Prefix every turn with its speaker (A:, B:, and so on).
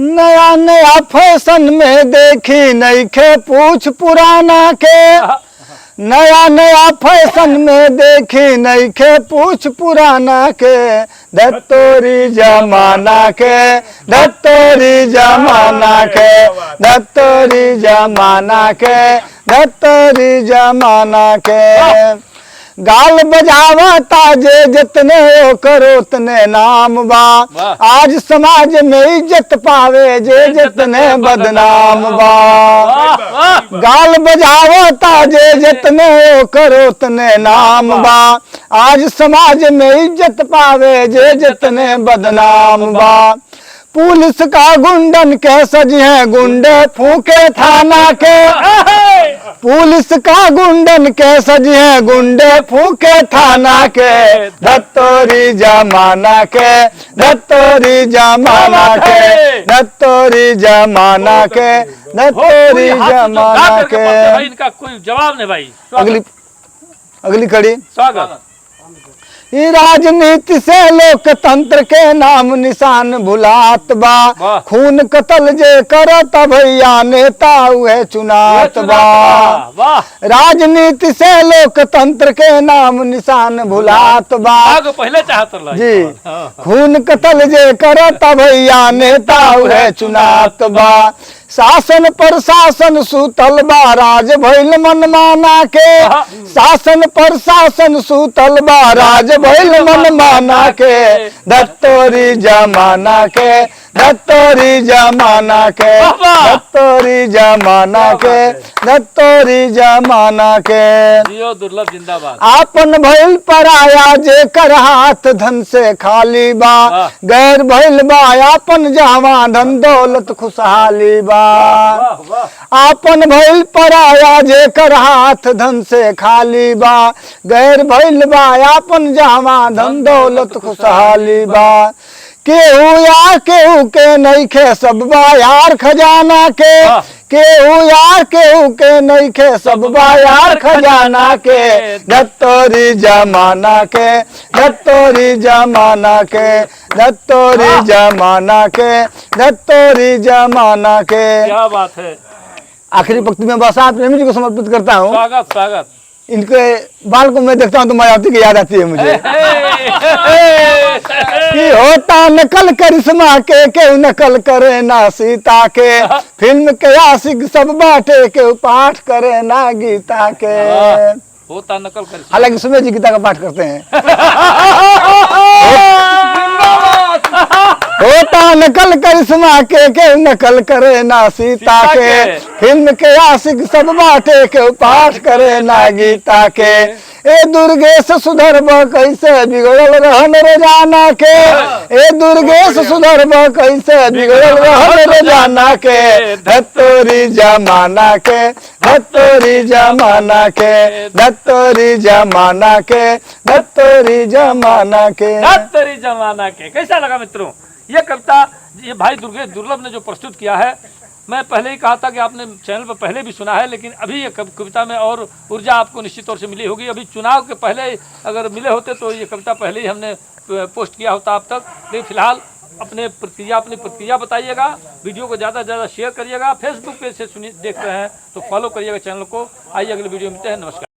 A: नया नया फैशन में देखी नईखे पूछ पुराना के। नया नया फैशन में देखी नईखे पूछ पुराना के। धत्तोरी जमाना के, धत्तोरी जमाना के, धत्तोरी जमाना के, धत्तोरी जमाना के। गाल बजावता जे जितने करो उतने नाम बा। आज समाज में इज्जत पावे जे जितने बदनाम बा। गाल बजावता जे जितने करो उतने नाम बा। आज समाज में इज्जत पावे जे जितने बदनाम बा। पुलिस का गुंडन के सजी है गुंडे फूके थाना के। पुलिस का गुंडन के सजी है गुंडे फूके थाना के। धत्तोरी जमाना के, धत्तोरी जमाना के, धत्तोरी जमाना के, धत्तोरी जमाना के।
B: इनका कोई जवाब नहीं भाई।
A: अगली कड़ी
B: स्वागत।
A: राजनीति से लोकतंत्र के नाम निशान भुलात बा। खून कतल जे करत भैया नेता हुए चुनात बा। राजनीति से लोकतंत्र के नाम निशान भुलात बा।
B: पहले चाहत
A: जी खून कतल जे करत भैया नेता हुए चुनात बा। शासन प्रशासन सुतल बा राज भइल मनमाना के। शासन प्रशासन सुतल बा राज भइल मनमाना के। धत्तोरी जमाना के, धत्तोरी जमाना के, धत्तोरी जमाना के, धत्तोरी जमाना के।
B: जियो दुर्लभ जिंदाबाद।
A: आपन भइल पराया जे कर हाथ धन से खाली बा। गैर भइल बा आपन जहां धन दौलत खुशहाली बा। आपन भइल पराया जे कर हाथ धन से खाली बा। गैर भइल बा आपन जहां धन दौलत खुशहाली बा। केहू या केहू के नईखे सब बा यार खजाना के। केहू यार केहू के नईखे सब बा यार खजाना के। धत्तोरी जमाना के, धत्तोरी जमाना के, धत्तोरी जमाना के, धत्तोरी जमाना के।
B: क्या बात है।
A: आखिरी पंक्ति में बसात प्रेमी जी को समर्पित करता हूँ।
B: स्वागत स्वागत।
A: इनके बाल को मैं देखता हूँ तो मायावती की याद आती है मुझे। कि होता नकल करिश्मा के केहू नकल करे ना सीता के। फिल्म के आशिक सब बाटे केहू पाठ करे ना गीता के।
B: होता नकल कर।
A: हालांकि सुमेर जी गीता का पाठ करते हैं। होता नकल करिश्मा के केहू नकल करे ना सीता के। फिल्म के आशिक सब बाटे केहू पाठ करे ना गीता के। ए दुर्गेश सुधरब कैसे बिगड़ल रहन रोजाना के। ए दुर्गेश सुधरब कैसे बिगड़ल रहन रोजाना के। धत्तोरी जमाना के, धत्तोरी जमाना के, धत्तोरी जमाना के, धत्तोरी जमाना के,
B: धत्तोरी जमाना के। कैसा लगा मित्रों ये कविता? ये भाई दुर्गेश दुर्लभ ने जो प्रस्तुत किया है, मैं पहले ही कहा था कि आपने चैनल पर पहले भी सुना है, लेकिन अभी ये कविता में और ऊर्जा आपको निश्चित तौर से मिली होगी। अभी चुनाव के पहले अगर मिले होते तो ये कविता पहले ही हमने पोस्ट किया होता आप तक। लेकिन फिलहाल अपनी प्रतिक्रिया बताइएगा। वीडियो को ज़्यादा से ज़्यादा शेयर करिएगा। फेसबुक पे से देख रहे हैं तो फॉलो करिएगा चैनल को। आइए अगले वीडियो में मिलते हैं। नमस्कार।